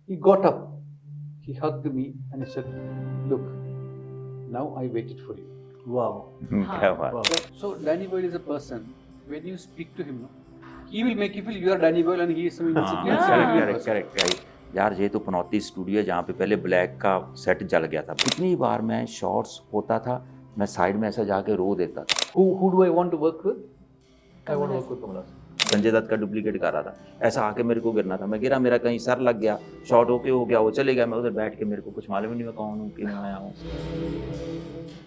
He got up, he hugged me and he said, "Look, now I waited for you." Wow. क्या बात। Wow. So Danny Boyle is a person, when you speak to him, he will make you feel you are Danny Boyle and he is some insignificant person. Correct यार, ये तो पनौती studio है जहाँ पे पहले black का सेट जल गया था। कितनी बार मैं शॉट्स होता था, मैं साइड में ऐसा जाके रो देता था। Who do I want to work with? I want to work with Kamal Haasan. Sanjay Dutt का डुप्लीकेट कर रहा था, ऐसा आके मेरे को गिरना था, मैं गिरा, मेरा कहीं सर लग गया, शॉट होके हो गया, वो चले गया, मैं उधर बैठ के मेरे को कुछ मालूम ही नहीं मैं कौन हूँ कि मैं आया हूँ।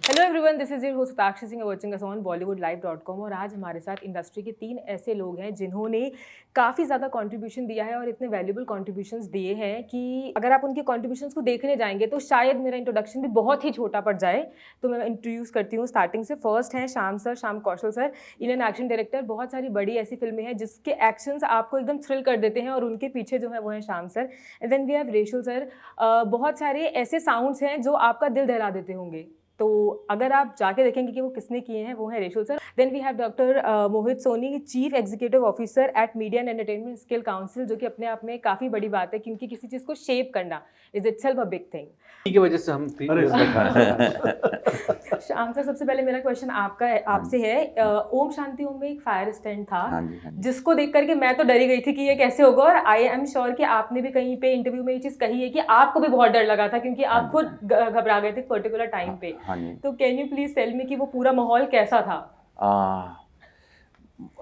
Hello everyone, this is your host Sakshi Singh, watching us on bollywoodlive.com। और आज हमारे साथ इंडस्ट्री के 3 ऐसे लोग हैं जिन्होंने काफ़ी ज़्यादा कंट्रीब्यूशन दिया है और इतने वैल्यूबल कंट्रीब्यूशंस दिए हैं कि अगर आप उनके कंट्रीब्यूशंस को देखने जाएंगे तो शायद मेरा इंट्रोडक्शन भी बहुत ही छोटा पड़ जाए। तो मैं इंट्रोड्यूस करती हूँ स्टार्टिंग से। फर्स्ट हैं श्याम सर, श्याम कौशल सर। इंडियन एक्शन डायरेक्टर, बहुत सारी बड़ी ऐसी फिल्में हैं जिसके एक्शंस आपको एकदम थ्रिल कर देते हैं और उनके पीछे जो है वो है Shyam sir. And then we have Reshal sir. बहुत सारे ऐसे साउंड्स हैं जो आपका दिल दहला देते होंगे, तो अगर आप जाके देखेंगे कि वो किसने किए हैं, वो है Reshal sir. Then we have doctor Mohit Soni, chief executive officer at media and entertainment skill council, जो कि अपने आप में काफ़ी बड़ी बात है क्योंकि किसी चीज़ को शेप करना is itself a big thing. की वजह से हम थी। श्याम सर, सबसे पहले मेरा क्वेश्चन आपसे है। ओम शांति ओम में एक फायर स्टैंड था, हाँ जी, हाँ जी। जिसको देख करके मैं तो डरी गई थी कि ये कैसे होगा, और आई एम श्योर कि आपने भी कहीं पे इंटरव्यू में ये चीज़ कही है कि आपको भी बहुत डर लगा था क्योंकि आप खुद घबरा गए थे पर्टिकुलर टाइम पे। हाँ जी। तो can you please tell me कि वो पूरा माहौल कैसा था?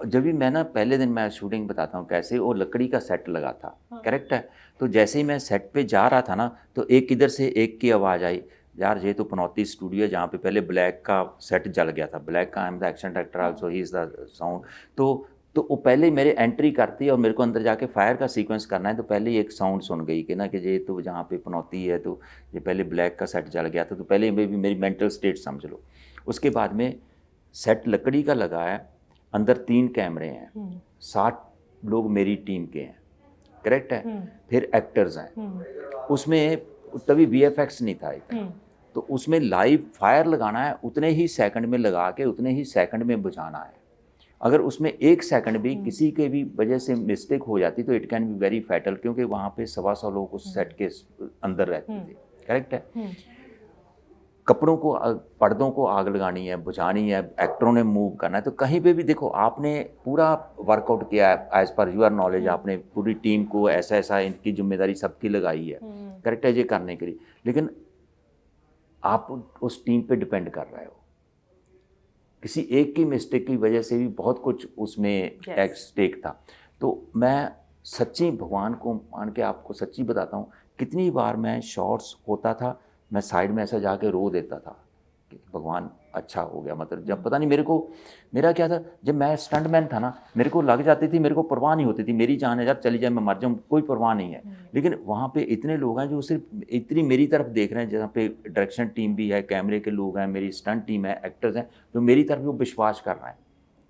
जब भी मैं ना पहले दिन मैं शूटिंग बताता हूँ कैसे, वो लकड़ी का सेट लगा था। हाँ। करेक्ट है। तो जैसे ही मैं सेट पे जा रहा था ना, तो एक इधर से एक की आवाज़ आई, यार ये तो पनौती स्टूडियो है जहाँ पे पहले ब्लैक का सेट जल गया था। ब्लैक का, I am the action director also, he is the sound. तो वो पहले ही मेरे एंट्री करती है और मेरे को अंदर जाके फायर का सीक्वेंस करना है, तो पहले ही एक साउंड सुन गई कि ना कि ये तो जहाँ पे पनौती है तो ये पहले ब्लैक का सेट जल गया था। तो पहले मेरी मेंटल स्टेट समझ लो। उसके बाद में सेट लकड़ी का लगा है, अंदर 3 कैमरे हैं, 60 लोग मेरी टीम के हैं। करेक्ट है। फिर एक्टर्स हैं उसमें, तभी VFX नहीं था इतना। तो उसमें लाइव फायर लगाना है, उतने ही सेकंड में लगा के उतने ही सेकंड में बुझाना है। अगर उसमें 1 सेकंड भी किसी के भी वजह से मिस्टेक हो जाती तो it can be very fatal, क्योंकि वहाँ पे 125 लोग उस सेट के अंदर रहते थे। करेक्ट है। कपड़ों को, पर्दों को आग लगानी है, बुझानी है, एक्टरों ने मूव करना है। तो कहीं पे भी देखो, आपने पूरा वर्कआउट किया है एज पर योर नॉलेज, आपने पूरी टीम को ऐसा ऐसा इनकी जिम्मेदारी सबकी लगाई है। करेक्ट है, ये करने के लिए। लेकिन आप उस टीम पे डिपेंड कर रहे हो, किसी एक की मिस्टेक की वजह से भी बहुत कुछ उसमें एक स्टेक था। तो मैं सच्ची भगवान को मान के आपको सच्ची बताता हूँ, कितनी बार मैं शॉट्स होता था, मैं साइड में ऐसा जाके रो देता था कि भगवान अच्छा हो गया। मतलब जब पता नहीं मेरा क्या था, जब मैं स्टंटमैन था ना, मेरे को लग जाती थी, मेरे को परवाह नहीं होती थी, मेरी जान है, जब चली जाए मैं मर जाऊँ, कोई परवाह नहीं है। लेकिन वहाँ पे इतने लोग हैं जो सिर्फ इतनी मेरी तरफ देख रहे हैं, जहाँ पे डायरेक्शन टीम भी है, कैमरे के लोग हैं, मेरी स्टंट टीम है, एक्टर्स हैं, जो मेरी तरफ वो विश्वास कर रहे हैं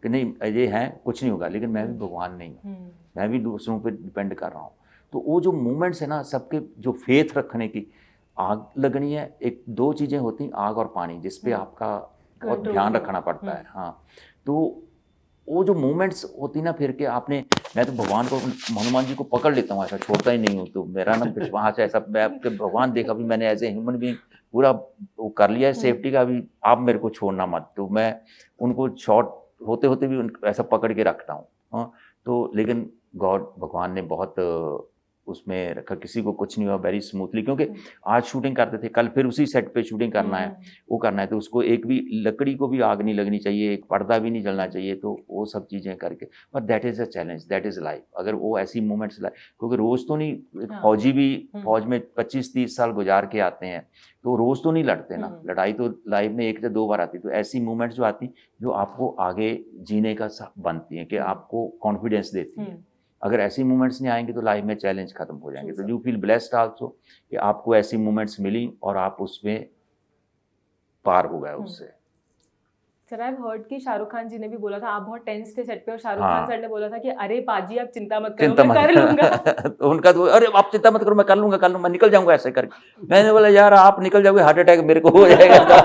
कि नहीं ये हैं, कुछ नहीं होगा। लेकिन मैं भी भगवान नहीं हूँ, मैं भी दूसरों पर डिपेंड कर रहा हूँ। तो वो जो मूवमेंट्स है ना, सबके जो फेथ रखने की, आग लगनी है, एक 2 चीज़ें होती, आग और पानी, जिस पे आपका बहुत ध्यान रखना पड़ता है। हाँ, तो वो जो मूवमेंट्स होती ना, फिर के आपने, मैं तो भगवान को, हनुमान जी को पकड़ लेता हूँ, ऐसा छोड़ता ही नहीं हूँ। तो मेरा ना विश्वास है ऐसा, मैं भगवान देखा भी मैंने एज ए ह्यूमन बीइंग पूरा वो कर लिया है सेफ्टी का भी, आप मेरे को छोड़ना मत। तो मैं उनको शॉट होते होते भी ऐसा पकड़ के रखता हूँ। हाँ, तो लेकिन गॉड, भगवान ने बहुत उसमें रखा, किसी को कुछ नहीं हुआ, वेरी स्मूथली। क्योंकि आज शूटिंग करते थे, कल फिर उसी सेट पे शूटिंग करना है, वो करना है, तो उसको एक भी लकड़ी को भी आग नहीं लगनी चाहिए, एक पर्दा भी नहीं जलना चाहिए। तो वो सब चीज़ें करके, but that is a challenge, that is life. अगर वो ऐसी मोमेंट्स लाइफ, क्योंकि रोज़ तो नहीं, एक फौजी भी फौज में 25-30 साल गुजार के आते हैं, तो रोज़ तो नहीं लड़ते ना, लड़ाई तो लाइफ में 1 या 2 बार आती। तो ऐसी मोमेंट्स जो आती, जो आपको आगे जीने का बनती हैं, कि आपको कॉन्फिडेंस देती है। अगर ऐसी मोमेंट्स नहीं आएंगे तो लाइफ में चैलेंज खत्म हो जाएंगे। तो यू फील ब्लेस्ड आल्सो कि आपको ऐसी मोमेंट्स मिली और आप उसमें पार हो गए उससे। सर, आई हैव हर्ड कि शाहरुख खान जी ने भी बोला था, आप बहुत टेंस थे सेट पे, और शाहरुख खान सर ने बोला था कि अरे पाजी आप चिंता मत करो, मैं कर लूंगा। तो उनका तो, अरे आप चिंता मत करो, मैं कर लूंगा, मैं निकल जाऊंगा ऐसे करके। मैंने बोला यार आप निकल जाओगे, हार्ट अटैक मेरे को हो जाएगा।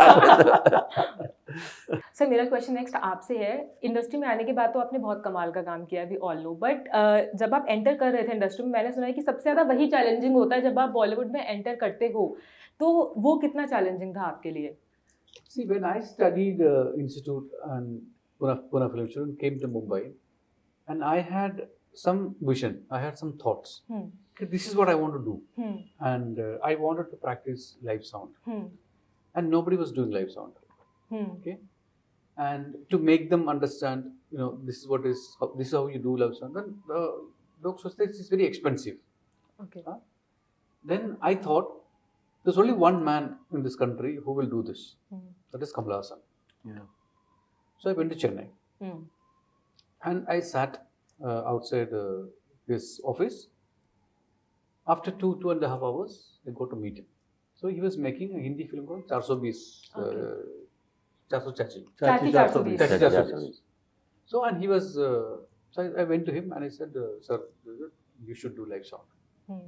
सर मेरा क्वेश्चन नेक्स्ट आपसे है। इंडस्ट्री में आने के बाद तो आपने बहुत कमाल का काम किया, वी ऑल नो, बट जब आप एंटर कर रहे थे इंडस्ट्री में, मैंने सुना है कि सबसे ज़्यादा वही चैलेंजिंग होता है जब आप बॉलीवुड में एंटर करते हो, तो वो कितना चैलेंजिंग था आपके लिए? See, when I studied institute and Pune Film Institute, came to Mumbai, and I had some vision, I had some thoughts. Okay, this is what I want to do, and I wanted to practice live sound, and nobody was doing live sound. Okay, and to make them understand, this is this is how you do live sound. Then Lok Swasthya is very expensive. Okay. Then I thought there's only one man in this country who will do this. That is Kamal Haasan. Yeah. So I went to Chennai and I sat outside his office. After 2.5 hours, I got to meet him. So he was making a Hindi film called 420. 420 Chachi. Chachi 420. Chachi Chachi 420. So and he was. So I went to him and I said, "Sir, you should do live sound.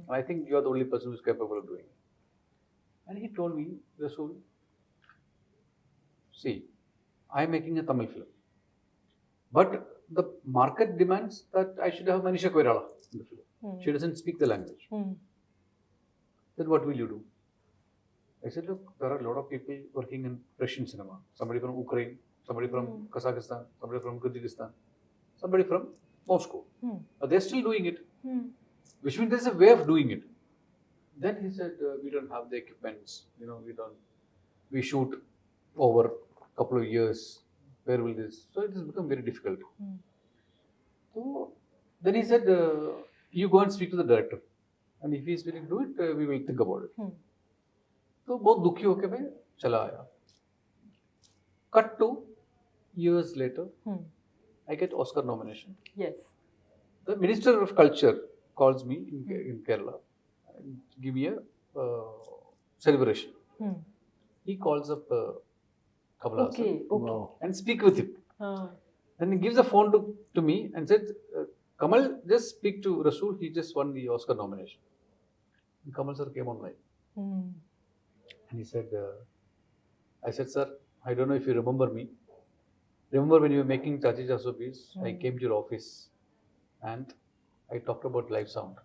I think you are the only person who is capable of doing it." And he told me, Rasool, see, I am making a Tamil film, but the market demands that I should have Manisha Koirala in the film. She doesn't speak the language. Then what will you do? I said, look, there are a lot of people working in Russian cinema. Somebody from Ukraine, somebody from Kazakhstan, somebody from Kyrgyzstan, somebody from Moscow. They're still doing it, which means there's a way of doing it. Then he said, we don't have the equipments, we shoot over a couple of years, where will this? So it has become very difficult. So then he said, you go and speak to the director, and if he is willing to do it, we will think about it. तो बहुत दुखी होके मैं चला आया. Cut to years later, I get Oscar nomination. Yes. The Minister of Culture calls me in Kerala and give me a celebration. He calls up Kamal Haasan Wow. and speak with him. Then he gives the phone to me and said, Kamal, just speak to Rasool. He just won the Oscar nomination. And Kamal sir came online. And he said, I said, sir, I don't know if you remember me. Remember when you were making Chachi 420, I came to your office and I talked about live sound.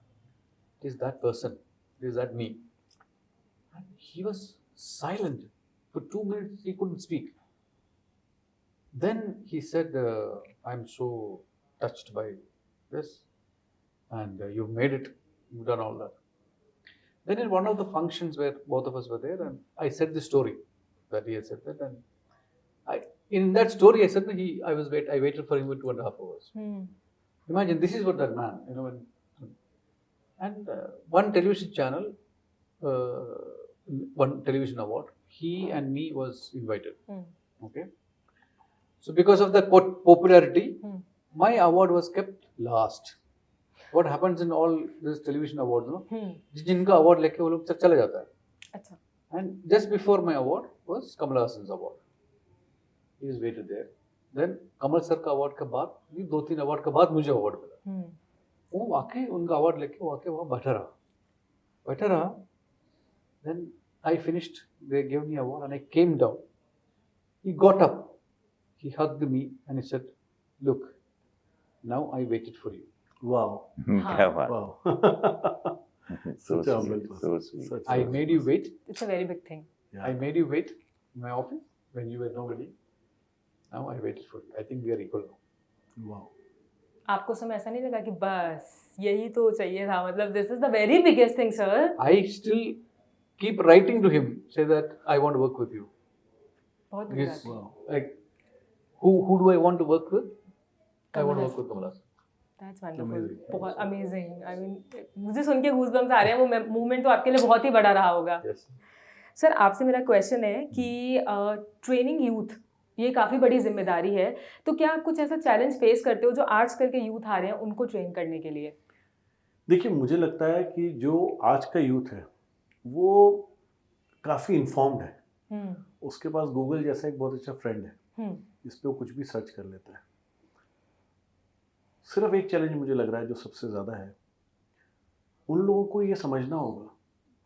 It is that person. It is that me. And he was silent. For 2 minutes, he couldn't speak. Then he said, I'm so touched by this. And you've made it. You've done all that. Then in one of the functions where both of us were there, and I said the story that he had said that, and in that story I said that I waited for him for 2.5 hours. Imagine, this is what that man, and one television channel, one television award, he and me was invited. Okay, so because of the popularity, my award was kept last. What happens in all these television awards, जिनका award लेके वो लोग चला जाता है. अच्छा. And just before my award was Kamal Haasan's award. He was waited there. Then Kamal sir का award के बाद, 2-3 award के बाद मुझे award मिला. वो आके उनका award लेके वो आके वहाँ बैठा रहा. Then I finished. They gave me award and I came down. He got up. He hugged me and he said, "Look, now I waited for you." Wow. क्या बात. Wow. So Such a sweet, humble so person. sweet. Such I a- made you wait. It's a very big thing. Yeah. I made you wait in my office when you were nobody. Now I waited for you. I think we are equal now. Wow. आपको समय ऐसा नहीं लगा कि बस यही तो चाहिए था, मतलब this is the very biggest thing, sir. I still keep writing to him, say that I want to work with you. बहुत बड़ी Yes. बात है. Wow. Like, who do I want to work with? I Kamal want to work Haasan. with Kamal Haasan. That's wonderful. Amazing. बहुत amazing. I mean, मुझे सुन के goosebumps आ रहे हैं. वो मूवमेंट तो आपके लिए बहुत ही बड़ा रहा होगा. Yes. सर आपसे मेरा क्वेश्चन है कि ट्रेनिंग यूथ ये काफ़ी बड़ी जिम्मेदारी है, तो क्या आप कुछ ऐसा चैलेंज फेस करते हो जो आजकल के यूथ आ रहे हैं उनको ट्रेन करने के लिए? देखिए, मुझे लगता है कि जो आज का यूथ है वो काफ़ी इन्फॉर्म्ड है. उसके पास गूगल जैसा एक बहुत अच्छा फ्रेंड है जिस पे वो कुछ भी सर्च कर लेता है. सिर्फ एक चैलेंज मुझे लग रहा है जो सबसे ज़्यादा है, उन लोगों को ये समझना होगा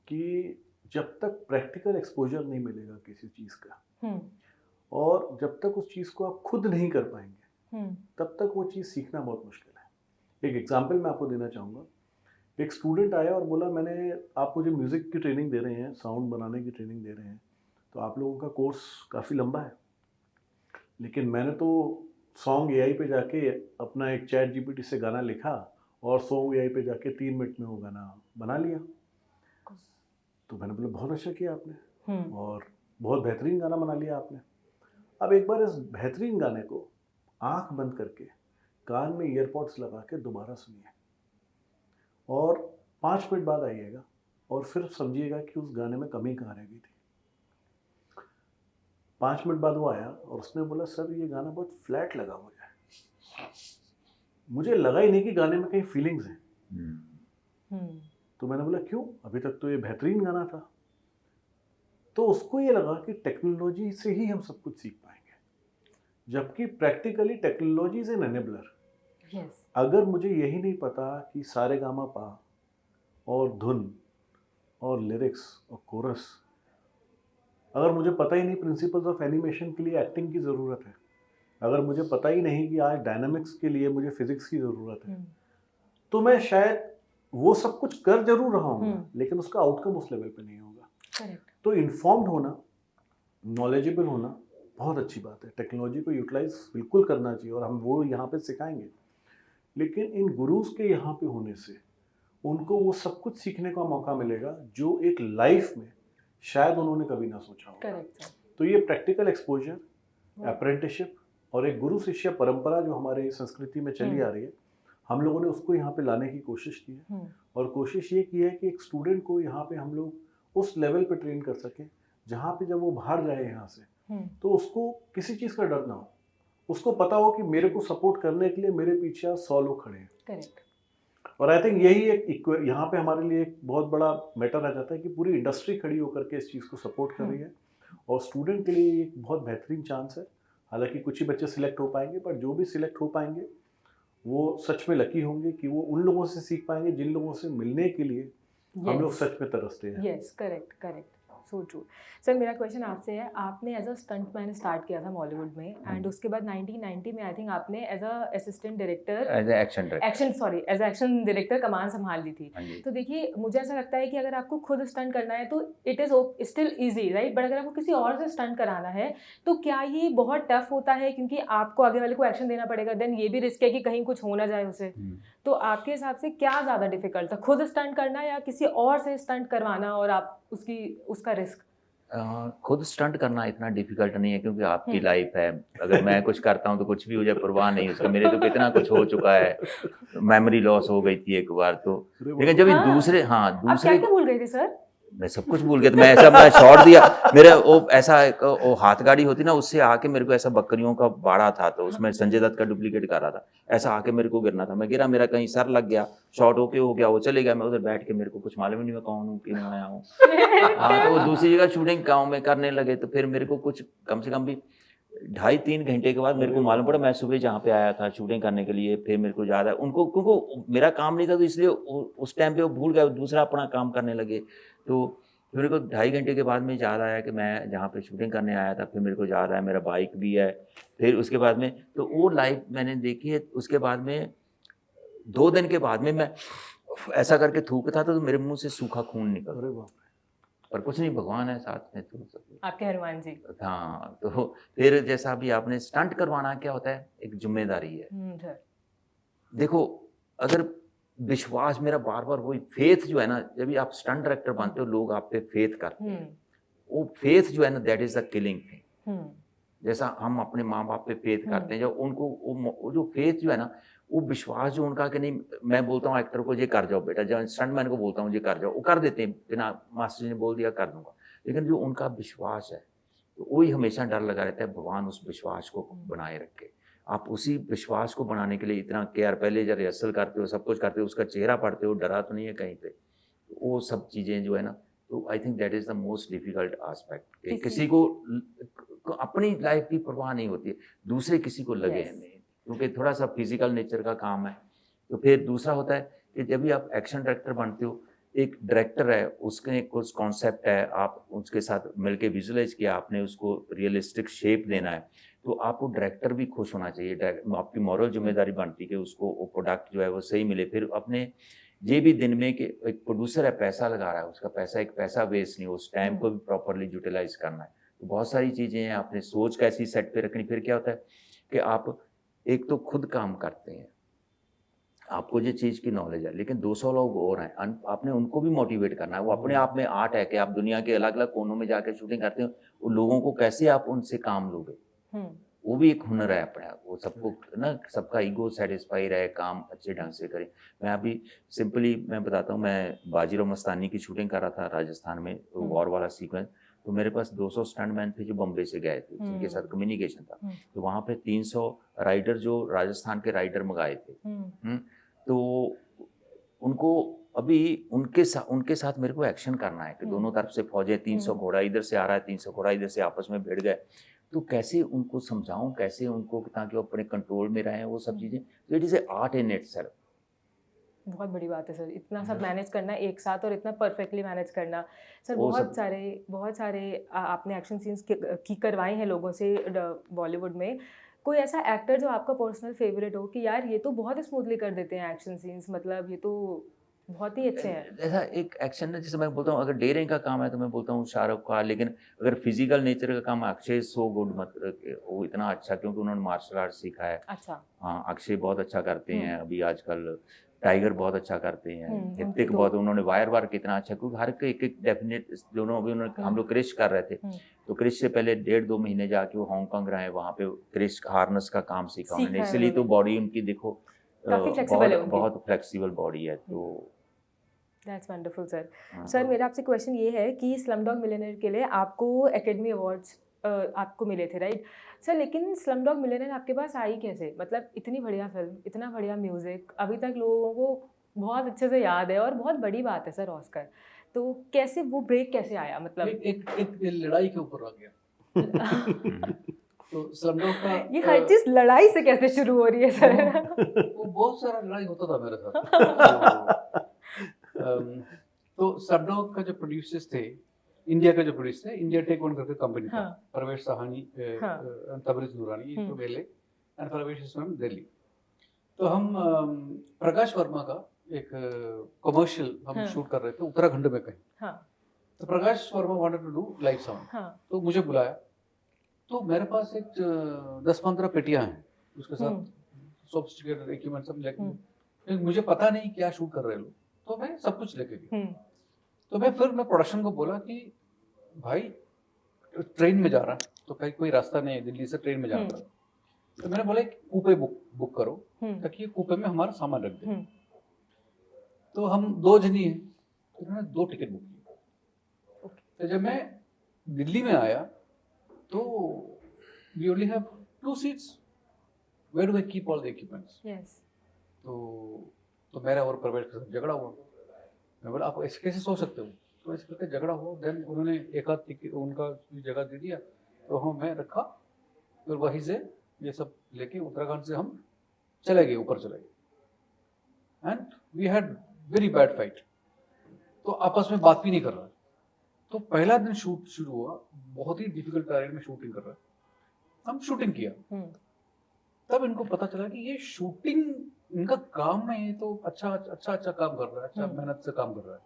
कि जब तक प्रैक्टिकल एक्सपोजर नहीं मिलेगा किसी चीज़ का और जब तक उस चीज़ को आप खुद नहीं कर पाएंगे तब तक वो चीज़ सीखना बहुत मुश्किल है। एक एग्जांपल मैं आपको देना चाहूँगा। एक स्टूडेंट आया और बोला, आप मुझे म्यूज़िक की ट्रेनिंग दे रहे हैं, साउंड बनाने की ट्रेनिंग दे रहे हैं, तो आप लोगों का कोर्स काफ़ी लंबा है, लेकिन मैंने तो सॉन्ग एआई पे जाके अपना एक चैट जीपीटी से गाना लिखा और सॉन्ग एआई पे जाके 3 मिनट में वो गाना बना लिया। तो मैंने बोला बहुत अच्छा किया आपने और बहुत बेहतरीन गाना बना लिया आपने। अब एक बार इस बेहतरीन गाने को आंख बंद करके कान में ईयरपॉड्स लगा के दोबारा सुनिए और 5 मिनट बाद आइएगा और फिर समझिएगा कि उस गाने में कमी कहाँ रह गई थी। 5 मिनट बाद वो आया और उसने बोला, सर ये गाना बहुत फ्लैट लगा मुझे लगा ही नहीं कि गाने में कहीं फीलिंग्स हैं। तो मैंने बोला क्यों, अभी तक तो ये बेहतरीन गाना था। तो उसको ये लगा कि टेक्नोलॉजी से ही हम सब कुछ सीख पाएंगे, जबकि practically technology is an enabler. अगर मुझे यही नहीं पता कि सारेगामापा और धुन और लिरिक्स और कोरस, अगर मुझे पता ही नहीं प्रिंसिपल्स ऑफ एनिमेशन के लिए एक्टिंग की ज़रूरत है, अगर मुझे पता ही नहीं कि आज डायनामिक्स के लिए मुझे फिजिक्स की ज़रूरत है, तो मैं शायद वो सब कुछ कर जरूर रहा हूँ लेकिन उसका आउटकम उस लेवल पे नहीं होगा। तो इन्फॉर्म्ड होना, नॉलेजेबल होना बहुत अच्छी बात है। टेक्नोलॉजी को यूटिलाइज बिल्कुल करना चाहिए और हम वो यहाँ पे सिखाएंगे, लेकिन इन गुरुज के यहाँ पे होने से उनको वो सब कुछ सीखने का मौका मिलेगा जो एक लाइफ में शायद उन्होंने कभी ना सोचा हो। तो ये प्रैक्टिकल एक्सपोजर, अप्रेंटिसशिप और एक गुरु शिष्य परंपरा जो हमारे संस्कृति में चली आ रही है, हम लोगों ने उसको यहाँ पे लाने की कोशिश की है और कोशिश ये की है कि एक स्टूडेंट को यहाँ पे हम लोग उस लेवल पे ट्रेन कर सकें जहाँ पे जब वो बाहर जाए यहाँ से तो उसको किसी चीज़ का डर ना हो, उसको पता हो कि मेरे को सपोर्ट करने के लिए मेरे पीछे 100 लोग खड़े हैं। करेक्ट। और आई थिंक यही एक यहाँ पे हमारे लिए एक बहुत बड़ा मैटर आ जाता है कि पूरी इंडस्ट्री खड़ी होकर के इस चीज़ को सपोर्ट कर रही है और स्टूडेंट के लिए एक बहुत बेहतरीन चांस है। हालांकि कुछ ही बच्चे सिलेक्ट हो पाएंगे, पर जो भी सिलेक्ट हो पाएंगे वो सच में लकी होंगे कि वो उन लोगों से सीख पाएंगे जिन लोगों से मिलने के लिए हम लोग सच में तरसते हैं। Yes, correct correct, so true. Sir मेरा क्वेश्चन आपसे है, आपने as a stunt man start किया था बॉलीवुड में एंड उसके बाद 1990 में आई थिंक आपने as a assistant director, as a action director कमान संभाल ली थी। तो देखिए मुझे ऐसा लगता है कि अगर आपको खुद स्टंट करना है तो it is still easy right, but अगर आपको किसी और से स्टंट कराना है तो क्या ये बहुत टफ होता है, क्योंकि आपको आगे वाले को एक्शन देना पड़ेगा, देन ये भी रिस्क है कि कहीं कुछ हो ना जाए उसे। तो आपके हिसाब से क्या ज़्यादा डिफिकल्ट था, खुद स्टंट करना या किसी और से स्टंट करवाना और आप उसका रिस्क? खुद स्टंट करना इतना डिफिकल्ट नहीं है क्योंकि आपकी लाइफ है। अगर मैं कुछ करता हूँ तो कुछ भी हो जाए परवाह नहीं उसका, मेरे तो कितना कुछ हो चुका है। मेमोरी लॉस हो गई थी एक बार तो, लेकिन जब दूसरे आप क्या भूल गए थे सर? मैं सब कुछ भूल गया था। मैं शॉट दिया, मेरा वो ऐसा वो हाथ गाड़ी होती ना, उससे आके मेरे को ऐसा बकरियों का बाड़ा था तो उसमें संजय दत्त का डुप्लीकेट कर रहा था, ऐसा आके मेरे को गिरना था, मैं गिरा, मेरा कहीं सर लग गया, शॉट होके हो गया, वो चले गया, मैं उधर बैठ के मेरे को कुछ मालूम ही नहीं मैं कौन हूँ क्यों आया हूँ। हाँ, तो दूसरी जगह शूटिंग गाँव में करने लगे तो फिर मेरे को कुछ कम से कम भी 2.5-3 घंटे के बाद मेरे को मालूम पड़ा मैं सुबह जहाँ पे आया था शूटिंग करने के लिए, फिर मेरे को याद है उनको, क्योंकि मेरा काम नहीं था तो इसलिए उस टाइम पे वो भूल गए, दूसरा अपना काम करने लगे। तो मेरे को 2.5 घंटे के बाद में याद आया कि मैं जहाँ पे शूटिंग करने आया था, फिर मेरे को याद आया मेरा बाइक भी है। फिर उसके बाद में तो वो लाइव मैंने देखी है। उसके बाद में 2 दिन के बाद में मैं ऐसा करके थूकता था तो मेरे मुंह से सूखा खून निकल, पर कुछ नहीं, भगवान है साथ में, तो आपके हनुमान जी। हाँ, तो फिर जैसा अभी आपने स्टंट करवाना क्या होता है, एक जिम्मेदारी है। देखो अगर विश्वास मेरा बार बार वही फेथ जो है ना, जब भी आप स्टंट डायरेक्टर बनते हो लोग आप पे फेथ करते हैं, वो फेथ जो है ना that is the killing thing. जैसा हम अपने माँ बाप पे फेथ करते हैं, जब उनको वो जो फेथ जो है ना, वो विश्वास जो उनका कि नहीं, मैं बोलता हूँ एक्टर को ये कर जाओ बेटा, जब स्टंटमैन को बोलता हूँ ये कर जाओ, वो कर देते हैं बिना मास्टर जी ने बोल दिया कर दूंगा, लेकिन जो उनका विश्वास है तो वही हमेशा डर लगा रहता है, भगवान उस विश्वास को बनाए रखे। आप उसी विश्वास को बनाने के लिए इतना केयर, पहले जब रिहर्सल करते हो सब कुछ करते हो, उसका चेहरा पढ़ते हो, डरा तो नहीं है कहीं पे, वो सब चीज़ें जो है ना, तो I think that is the most difficult aspect. किसी को अपनी लाइफ की परवाह नहीं होती है, दूसरे किसी को लगे नहीं, क्योंकि थोड़ा सा फिजिकल नेचर का काम है। तो फिर दूसरा होता है कि जब भी आप एक्शन डायरेक्टर बनते हो एक डायरेक्टर है, उसके कुछ कॉन्सेप्ट है, आप उसके साथ मिलके विजुअलाइज किया, आपने उसको रियलिस्टिक शेप देना है, तो आपको डायरेक्टर भी खुश होना चाहिए। आपकी मॉरल जिम्मेदारी बनती है कि उसको वो प्रोडक्ट जो है वो सही मिले। फिर अपने ये भी दिन में कि एक प्रोड्यूसर है, पैसा लगा रहा है, उसका पैसा एक पैसा वेस्ट नहीं, उस टाइम को भी प्रॉपरली यूटिलाइज करना है। तो बहुत सारी चीज़ें हैं, आपने सोच कैसी सेट पे रखनी। फिर क्या होता है कि आप एक तो खुद काम करते हैं, आपको ये चीज़ की नॉलेज है, लेकिन 200 लोग और हैं, आपने उनको भी मोटिवेट करना है। वो अपने आप में आर्ट है कि आप दुनिया के अलग अलग कोनों में जाकर शूटिंग करते हो, उन लोगों को कैसे आप उनसे काम लोगे, वो भी एक हुनर है अपने आप। वो सबको ना, सबका ईगो सेटिस्फाई रहे, काम अच्छे ढंग से करें। मैं अभी सिंपली मैं बताता हूँ, मैं बाजीराव मस्तानी की शूटिंग कर रहा था राजस्थान में, वॉर वाला सीक्वेंस। तो मेरे पास 200 स्टंटमैन थे जो बम्बई से गए थे, जिनके साथ कम्युनिकेशन था। तो वहाँ पे 300 राइडर जो राजस्थान के राइडर मंगाए थे। तो उनको अभी उनके साथ मेरे को एक्शन करना है कि दोनों तरफ से फौजें, 300 घोड़ा इधर से आ रहा है, 300 घोड़ा इधर से आपस में भिड़ गए। तो कैसे उनको समझाऊं, कैसे उनको, ताकि वो अपने कंट्रोल में रहें, वो सब चीज़ें। तो it is a art in itself. बहुत बड़ी बात है सर, इतना सब मैनेज करना एक साथ और इतना परफेक्टली मैनेज करना। सर वो बहुत सारे आपने एक्शन सीन्स की करवाए हैं लोगों से बॉलीवुड में। कोई ऐसा एक्टर जो आपका पर्सनल फेवरेट हो कि यार ये तो बहुत स्मूथली कर देते हैं एक्शन सीन्स, मतलब ये तो बहुत ही अच्छे हैं? ऐसा एक एक्शन है, जैसे मैं बोलता हूँ, अगर डेयरिंग का काम है तो मैं बोलता हूँ शाहरुख खान, लेकिन अगर फिजिकल नेचर का काम, अक्षय सो गुड, मतलब वो इतना अच्छा, क्योंकि उन्होंने मार्शल आर्ट सीखा है। अच्छा। हाँ, अक्षय बहुत अच्छा करते हैं अभी आजकल, टाइगर बहुत अच्छा करते हैं, उनकी ऋतिक तो बहुत, उन्होंने वायर वार कितना अच्छा, क्योंकि हर एक एक डेफिनेट दोनों। अभी उन्होंने, हम लोग क्रिश कर रहे थे, तो क्रिश से पहले 1.5-2 महीने जाके वो हांगकांग रहे, वहाँ पे क्रिश हार्नस का काम सीखा उन्होंने, सीखा है इसलिए तो उन्होंने। बॉडी उनकी देखो काफी फ्लेक्सिबल है बहुत उनकी। बहुत फ्लेक्सिबल बॉडी है। तो दैट्स वंडरफुल सर। हाँ, सर मेरा आपसे क्वेश्चन ये है कि स्लमडॉग मिलियनेयर के लिए आपको एकेडमी अवार्ड्स आपको मिले थे, राइट सर? लेकिन स्लमडॉग मिलियनेयर आपके पास आई कैसे? मतलब इतनी बढ़िया फिल्म, इतना बढ़िया म्यूजिक, अभी तक लोगों को बहुत अच्छे से याद है और बहुत बड़ी बात है सर ऑस्कर। तो कैसे वो ब्रेक कैसे आया, मतलब? एक लड़ाई के ऊपर आ गया। तो स्लमडॉग का ये हर चीज लड़ाई से कैसे शुरू हो रही है सर? वो बहुत सारा लड़ाई होता था मेरे साथ। तो स्लमडॉग का जो प्रोड्यूसर्स थे, इंडिया का जो प्रोड्यूसर है, इंडिया टेक वन करके कंपनी था, परवेश साहनी, तबरेज नूरानी, ये तो वेले and Parvesh is from Delhi. तो हम प्रकाश वर्मा का एक कमर्शियल हम शूट कर रहे थे उत्तराखंड में कहीं। तो Prakash Verma wanted to do live sound, तो मुझे बुलाया। तो मेरे पास एक 10-15 पेटियां हैं, उसके साथ सोफिस्टिकेटेड इक्विपमेंट सब लेके, मुझे पता नहीं क्या शूट कर रहे लोग, तो मैं सब कुछ लेके गया। तो मैं प्रोडक्शन को बोला कि भाई ट्रेन में जा रहा है, तो कहीं कोई रास्ता नहीं है, दिल्ली से ट्रेन में जाना पड़ा। तो मैंने बोला कूपे बुक करो, ताकि कूपे में हमारा सामान रख दे। तो हम 2 जनी हैं, तो उन्होंने 2 टिकट बुक की। तो जब मैं दिल्ली में आया तो we only have 2 seats, where do I keep all the equipments? तो मेरा और प्रवेश के साथ झगड़ा हुआ। मैं बोला आप ऐसे कैसे सो सकते हो? तो ऐसे करके झगड़ा हुआ। देन उन्होंने एक आध टिकट उनका जगह दे दिया, तो हम मैं रखा, फिर वहीं से ये सब लेके उत्तराखंड से हम चले गए, ऊपर चले गए। And we had very bad fight, तो आपस में बात भी नहीं कर रहा। तो पहला दिन शूट शुरू हुआ, बहुत ही डिफिकल्ट टेरेन में शूटिंग कर रहा है। हम शूटिंग किया, तब इनको पता चला कि ये शूटिंग इनका काम है, ये तो अच्छा काम कर रहा है, अच्छा मेहनत से काम कर रहा है।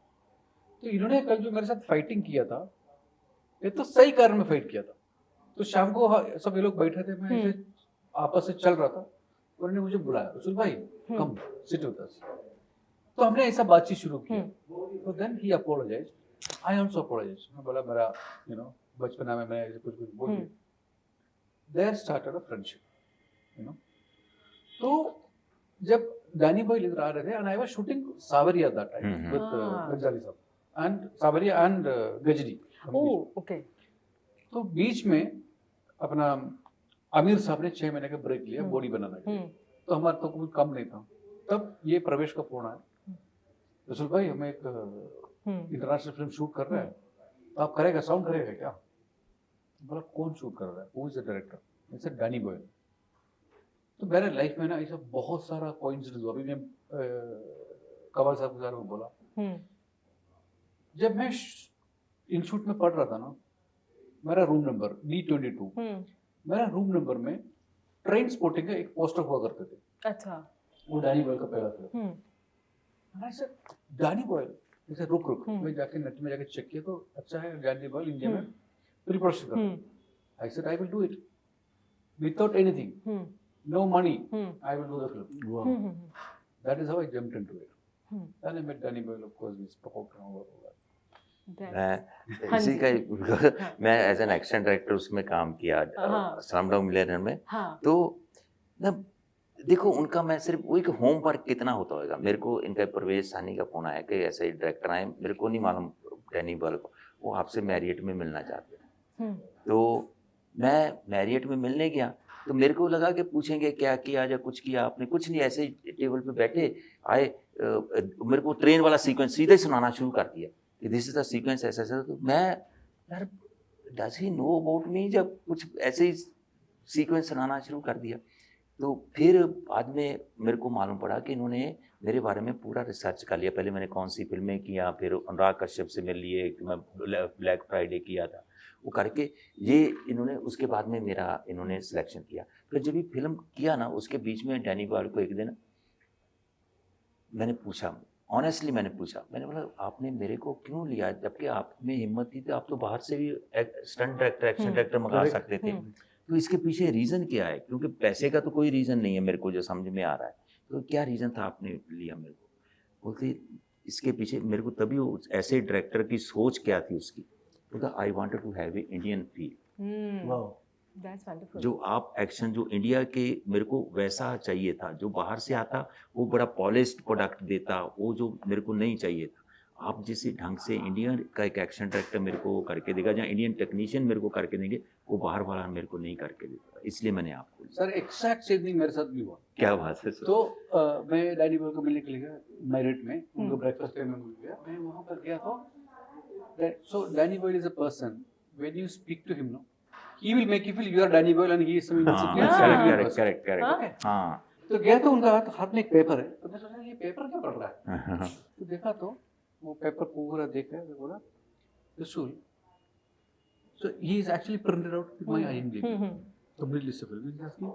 तो इन्होंने कल जो मेरे साथ फाइटिंग किया था, ये तो सही कारण में फाइट किया था। तो शाम को सब ये लोग बैठे थे, मैं ऐसे आपस से चल रहा था, उन्होंने मुझे बुलाया, रसूल भाई कम सिट विद अस। तो हमने ऐसा बातचीत शुरू किया। तो then he apologised, I also apologised. मैं बोला मेरा बचपना में मैं ऐसे कुछ बोल दिया। देयर स्टार्टेड अ फ्रेंडशिप, तो जब डैनी बॉय इधर आ रहे थे, एंड आई वाज शूटिंग सावरिया दैट टाइम विद गंजाली साहब, एंड सावरिया एंड गजनी। ओके। तो बीच में अपना आमिर साहब ने 6 महीने का ब्रेक लिया बॉडी बनाने के लिए, तो हमारा तो कोई काम नहीं था। तब ये प्रवेश का फोन आया, रसूल भाई हमें एक इंटरनेशनल फिल्म शूट कर रहा है, तो आप करेगा, साउंड करेगा क्या? बोला कौन शूट कर रहा है? Who is the director? I said Danny boy. तो मेरे लाइफ में ना ऐसा बहुत सारा कोइंसिडेंस हुआ। अभी मैं कमल साहब के बारे में बोला, जब मैं इंस्टीट्यूट में पढ़ रहा था ना, मेरा रूम नंबर D22, मेरा रूम नंबर में ट्रेन स्पॉटिंग का एक पोस्टर हुआ करते थे। अच्छा। वो डैनी बॉयल का पहला फिल्म। मैं सर डैनी बॉयल, जैसे रुक मैं जाके नेट में जाके चेक किया तो अच्छा है, डैनी बॉयल इंडिया में प्री प्रोडक्शन कर। I said I will do it without anything, no money, I will do the film. That is how I jumped into it. Then I met Danny Boyle, of course, we spoke and all that. मैं हाँ इसी जी। का मैं as an action director उसमें काम किया हाँ। Slumdog millionaire में। हाँ। तो ना देखो उनका मैं सिर्फ वो एक होमवर्क कितना होता होगा। मेरे को इनका प्रवेश सानी का फोन आया कि ऐसे ही डायरेक्टर आए, मेरे को नहीं मालूम डैनी बॉयल को, वो आपसे मैरियट में मिलना चाहते हैं। तो मैं मैरियट में मिलने गया तो मेरे को लगा कि पूछेंगे क्या किया या कुछ किया आपने, कुछ नहीं, ऐसे ही टेबल पे बैठे आए। मेरे को ट्रेन वाला सीक्वेंस सीधे ही सुनाना शुरू कर दिया कि दिस इज द सीक्वेंस ऐसा ऐसा। तो मैं यार does he know about me, जब कुछ ऐसे ही सीक्वेंस सुनाना शुरू कर दिया। तो फिर बाद में मेरे को मालूम पड़ा कि इन्होंने मेरे बारे में पूरा रिसर्च कर लिया। पहले मैंने कौन सी फिल्में किया, फिर अनुराग कश्यप से मिल लिए, मैं ब्लैक फ्राइडे किया था, वो करके ये इन्होंने उसके बाद में मेरा इन्होंने सिलेक्शन किया। फिर जब ये फिल्म किया ना उसके बीच में डैनी बॉयल को एक दिन मैंने पूछा, ऑनेस्टली मैंने पूछा, मैंने बोला आपने मेरे को क्यों लिया, जबकि आप में हिम्मत थी तो आप तो बाहर से भी स्टंट डायरेक्टर एक्शन डायरेक्टर मंगा सकते थे, तो इसके पीछे रीज़न क्या है? क्योंकि पैसे का तो कोई रीज़न नहीं है मेरे को जो समझ में आ रहा है, तो क्या रीज़न था आपने लिया मेरे को? बोलते इसके पीछे मेरे को तभी ऐसे डायरेक्टर की सोच क्या थी उसकी, बोलता I wanted to have a Indian feel. That's wonderful. जो आप एक्शन जो इंडिया के मेरे को वैसा चाहिए था, जो बाहर से आता वो बड़ा पॉलिश्ड प्रोडक्ट देता, वो जो मेरे को नहीं चाहिए था। आप जिस ढंग से इंडियन का एक एक्शन डायरेक्टर मेरे को करके देगा, जहाँ इंडियन टेक्नीशियन मेरे को करके देंगे, वो बाहर वाला मेरे को नहीं करके देता, इसलिए मैंने आपको लिया। सर एक्सैक्ट सेम थिंग मेरे साथ भी हुआ। क्या बात है सर? तो मैं डैनी बॉयल को मिलने के लिए गया मैरिट में, उनको ब्रेकफास्ट टाइम में मिल गया, मैं वहाँ पर गया तो so Danny Boyle is a person when you speak to him no he will make you feel you are Danny Boyle and he is some correct. हाँ तो गया तो उनका हाथ में एक पेपर है, तो मैं सोचा ये पेपर क्या पढ़ रहा है। तो देखा तो वो पेपर पूरा देखा तो बोला रसूल, so he is actually printed out with my IMDb complete list of films. He asked me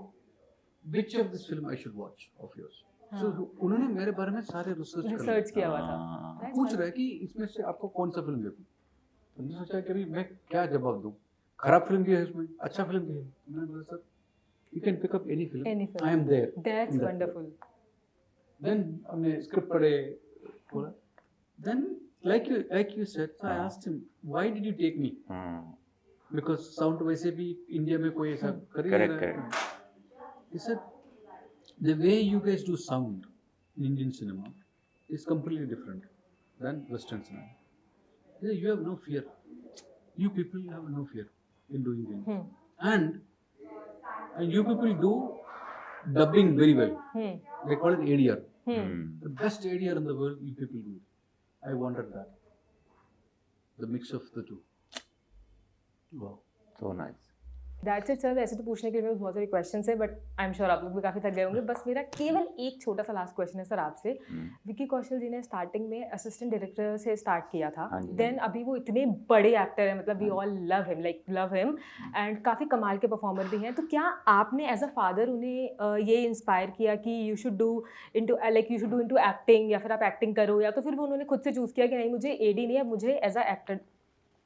which of this film I should watch of yours. So उन्होंने मेरे बारे में सारे रिसर्च किया हुआ था। पूछ रहा है कि इसमें से आपको कौन सा फिल्म देखूं। तो मैंने सोचा कि मैं क्या जवाब दूं, खराब फिल्म भी है इसमें, अच्छा फिल्म भी है। मैंने बोला sir you can pick up any film, I am there. That's wonderful. Then हमने स्क्रिप्ट पढ़े, बोला then like you said, so I asked him why did you take me, because sound वैसे भी इंडिया में कोई ऐसा कर ही नहीं रहा है। He said the way you guys do sound in Indian cinema is completely different than Western cinema. He said, you have no fear, you people have no fear in doing things, and you people do dubbing very well. They call it ADR. The best ADR in the world, you people do. I wanted that, the mix of the two. Wow, so nice. That's it sir. वैसे तो पूछने के लिए बहुत सारे question है, but I am sure आप लोग भी काफ़ी थक गए होंगे। बस मेरा केवल एक छोटा सा लास्ट क्वेश्चन है सर आपसे। विकी कौशल जी ने स्टार्टिंग में असिस्टेंट डायरेक्टर से स्टार्ट किया था, देन अभी वो इतने बड़े एक्टर हैं, मतलब we all love him, like love him, and काफ़ी कमाल के परफॉर्मर भी हैं। तो क्या आपने एज अ फादर उन्हें ये इंस्पायर किया कि you should do into acting, या फिर आप एक्टिंग करो, या तो फिर वो उन्होंने खुद से चूज़ किया कि नहीं मुझे एडी नहीं है, मुझे एज अ एक्टर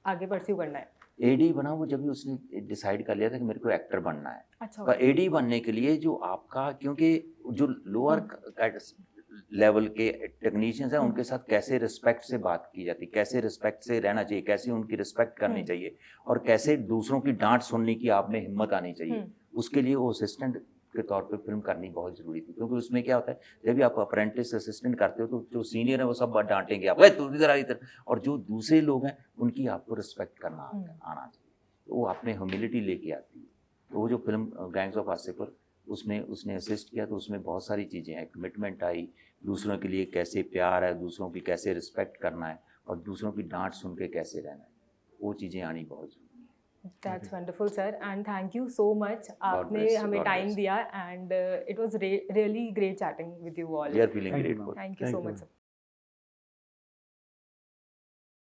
आगे परस्यू करना है? एडी बना वो जब भी उसने डिसाइड कर लिया था कि मेरे को एक्टर बनना है। अच्छा। पर एडी बनने के लिए जो आपका, क्योंकि जो लोअर लेवल के टेक्नीशियंस हैं उनके साथ कैसे रिस्पेक्ट से बात की जाती, कैसे रिस्पेक्ट से रहना चाहिए, कैसे उनकी रिस्पेक्ट करनी चाहिए, और कैसे दूसरों की डांट सुनने की आप में हिम्मत आनी चाहिए, उसके लिए वो असिस्टेंट के तौर पे फिल्म करनी बहुत ज़रूरी थी। क्योंकि उसमें क्या होता है, जब भी आप अप्रेंटिस असिस्टेंट करते हो तो जो सीनियर है वो सब बात डांटेंगे आप, तू इधर आ इधर, और जो दूसरे लोग हैं उनकी आपको रिस्पेक्ट करना आना चाहिए, तो वो आपने ह्यूमिलिटी लेके आती है। तो वो जो फिल्म गैंग्स ऑफ वासेपुर उसमें उसने असिस्ट किया, तो उसमें बहुत सारी चीज़ें हैं, कमिटमेंट आई, दूसरों के लिए कैसे प्यार है, दूसरों की कैसे रिस्पेक्ट करना है, और दूसरों की डांट सुन के कैसे रहना है, वो चीज़ें आनी बहुत ज़रूरी है। That's wonderful, sir, and thank you so much. आपने हमें टाइम दिया, and it was really great chatting with you all. We are feeling Thank you, grateful. Thank you so much, sir.